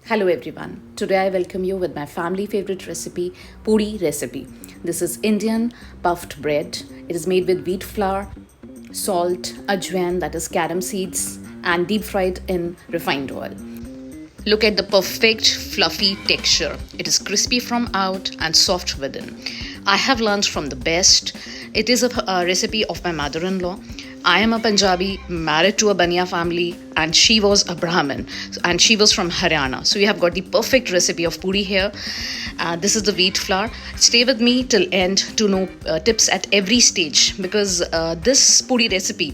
Hello everyone. Today I welcome you with my family favorite recipe, puri recipe. This is Indian puffed bread. It is made with wheat flour, salt, ajwain, that is carom seeds, and deep fried in refined oil. Look at the perfect fluffy texture. It is crispy from out and soft within. I have learned from the best. It is a recipe of my mother-in-law. I am a Punjabi, married to a Bania family, and she was a Brahmin, and she was from Haryana. So we have got the perfect recipe of puri here. This is the wheat flour. Stay with me till end to know tips at every stage, because this puri recipe,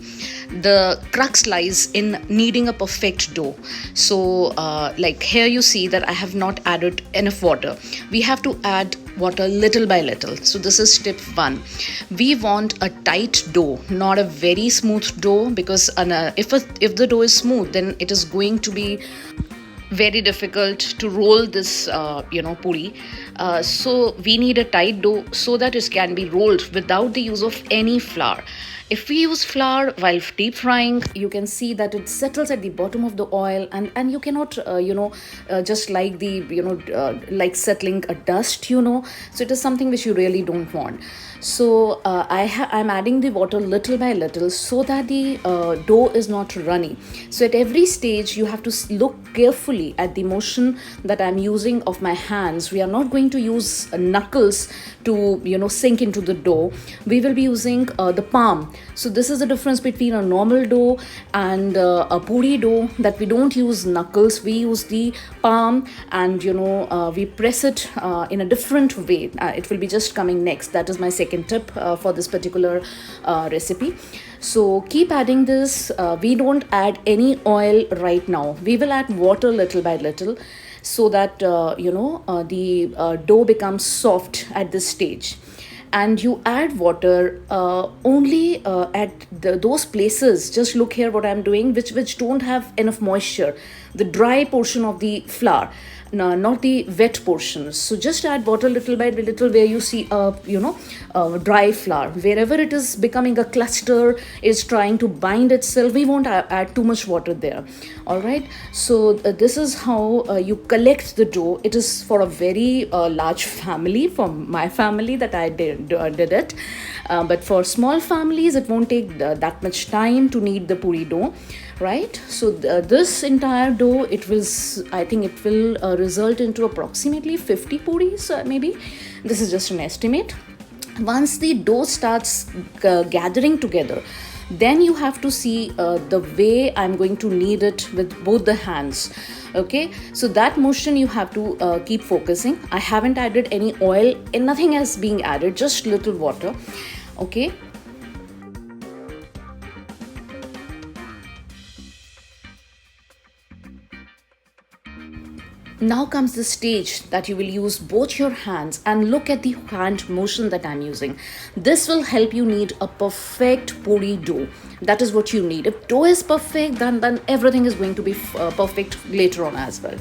the crux lies in kneading a perfect dough. So like here you see that I have not added enough water. We have to add water little by little. So this is tip 1. We want a tight dough, not a very smooth dough, because if the dough is smooth, then it is going to be very difficult to roll this puri. So we need a tight dough so that it can be rolled without the use of any flour. If we use flour while deep frying, you can see that it settles at the bottom of the oil, and you cannot just like the like settling a dust. So it is something which you really don't want. So I'm adding the water little by little so that the dough is not runny. So at every stage you have to look carefully at the motion that I'm using of my hands. We are not going to use knuckles to sink into the dough. We will be using the palm. So this is the difference between a normal dough and a puri dough, that we don't use knuckles, we use the palm, and we press it in a different way. It will be just coming next. That is my second tip for this particular recipe. So keep adding this. We don't add any oil right now. We will add water little by little, so that the dough becomes soft at this stage. And you add water only at those places. Just look here what I'm doing, which don't have enough moisture, the dry portion of the flour. No, not the wet portions. So just add water little by little where you see dry flour. Wherever it is becoming a cluster, is trying to bind itself, we won't add too much water there. All right. So this is how you collect the dough. It is for a very large family, for my family, that I did it. But for small families, it won't take that much time to knead the puri dough, right? So this entire dough, I think it will result into approximately 50 puris, maybe. This is just an estimate. Once the dough starts gathering together, then you have to see the way I'm going to knead it with both the hands. Okay, so that motion you have to keep focusing. I haven't added any oil, and nothing else being added, just little water. Okay. Now comes the stage that you will use both your hands, and look at the hand motion that I'm using. This will help you knead a perfect puri dough. That is what you need. If dough is perfect, then everything is going to be perfect later on as well.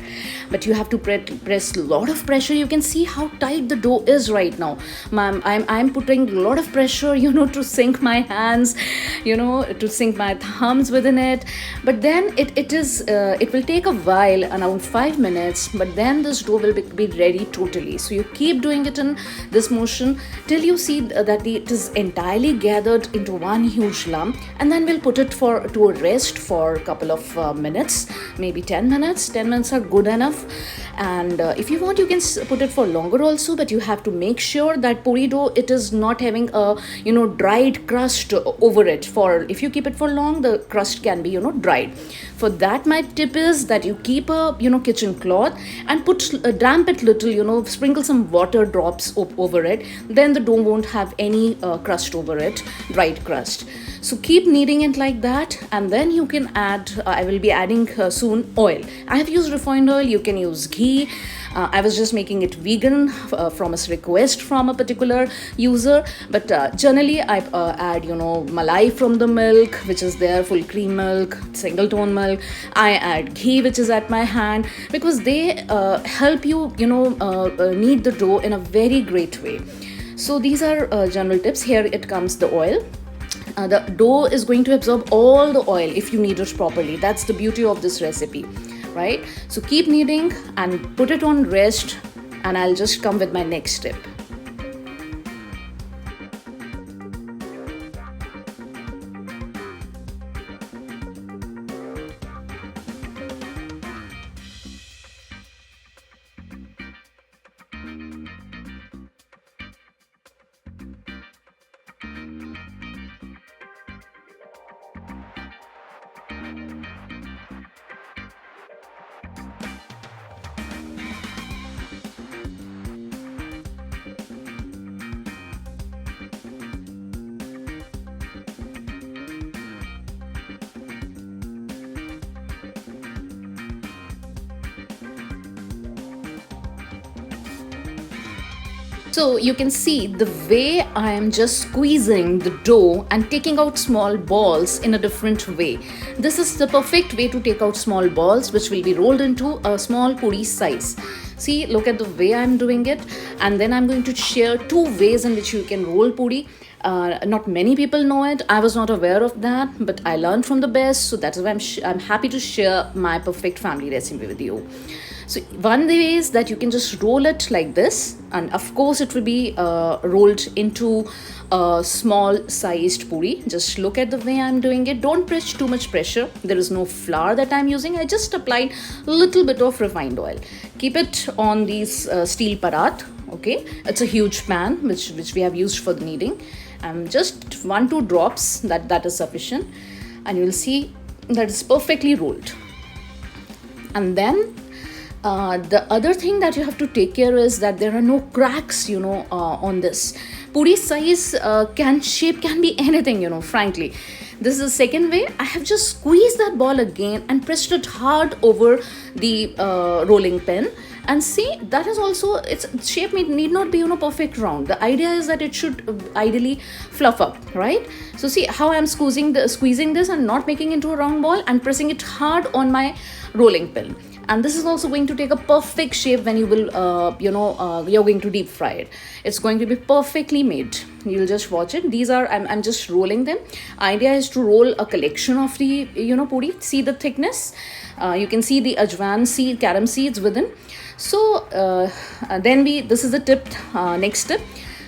But you have to press a lot of pressure. You can see how tight the dough is right now. I'm putting a lot of pressure, to sink my hands, to sink my thumbs within it. But then it will take a while, around 5 minutes. But then this dough will be ready totally. So you keep doing it in this motion till you see that it is entirely gathered into one huge lump, and then we'll put it to a rest for a couple of minutes, maybe 10 minutes. 10 minutes are good enough. And if you want, you can put it for longer also, but you have to make sure that puri dough, it is not having a dried crust over it. For if you keep it for long, the crust can be dried. For that, my tip is that you keep a kitchen cloth and put damp it little, sprinkle some water drops over it. Then the dough won't have any crust over it, dried crust. So keep kneading it like that, and then you can add, I will be adding soon oil. I have used refined oil. You can use ghee. I was just making it vegan from a request from a particular user. But generally, I add, malai from the milk, which is there, full cream milk, single tone milk. I add ghee, which is at my hand, because they help you, knead the dough in a very great way. So these are general tips. Here it comes the oil. The dough is going to absorb all the oil if you knead it properly. That's the beauty of this recipe, right? So keep kneading and put it on rest, and I'll just come with my next tip. So you can see the way I am just squeezing the dough and taking out small balls in a different way. This is the perfect way to take out small balls which will be rolled into a small puri size. See, look at the way I'm doing it. And then I'm going to share two ways in which you can roll puri. Not many people know it. I was not aware of that, but I learned from the best. So that's why I'm happy to share my perfect family recipe with you. So one way is that you can just roll it like this, and of course it will be rolled into a small sized puri. Just look at the way I'm doing it. Don't press too much pressure. There is no flour that I'm using. I just applied a little bit of refined oil. Keep it on these steel parat. Okay, it's a huge pan which we have used for the kneading. Just 1-2 drops, that is sufficient, and you will see that it's perfectly rolled. And then the other thing that you have to take care is that there are no cracks, on this. Puri size shape can be anything, frankly. This is the second way. I have just squeezed that ball again and pressed it hard over the rolling pin. And see, that is also, its shape need not be perfect round. The idea is that it should ideally fluff up, right? So see how I'm squeezing this and not making into a round ball and pressing it hard on my rolling pin. And this is also going to take a perfect shape when you will you're going to deep fry it. It's going to be perfectly made. You'll just watch it. These are, I'm just rolling them. Idea is to roll a collection of the puri. See the thickness. You can see the ajwan seed, carom seeds within. So then this is the tip, next tip.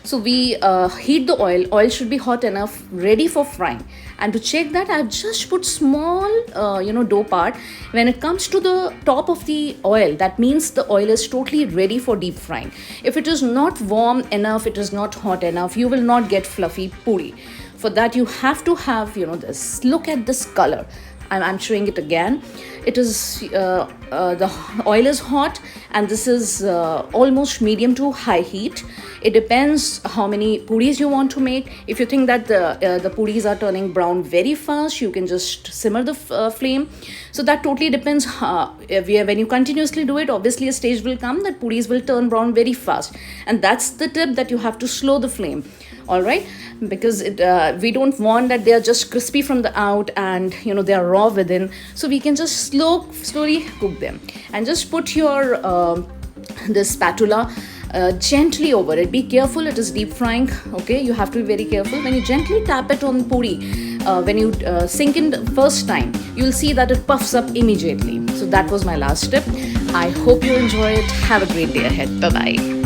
So we heat the oil should be hot enough, ready for frying. And to check that, I've just put small dough part. When it comes to the top of the oil, that means the oil is totally ready for deep frying. If it is not warm enough, it is not hot enough, you will not get fluffy puri. For that you have to have this. Look at this color. I'm showing it again. It is the oil is hot, and this is almost medium to high heat. It depends how many puris you want to make. If you think that the puris are turning brown very fast, you can just simmer the flame. So that totally depends. When you continuously do it, obviously a stage will come that puris will turn brown very fast, and that's the tip, that you have to slow the flame. All right, because we don't want that they are just crispy from the out and they are raw within. So we can just slowly cook them, and just put your this spatula gently over it. Be careful, it is deep frying. Okay, you have to be very careful. When you gently tap it on puri, when you sink in the first time, you'll see that it puffs up immediately. So that was my last tip. I hope you enjoy it. Have a great day ahead. Bye bye.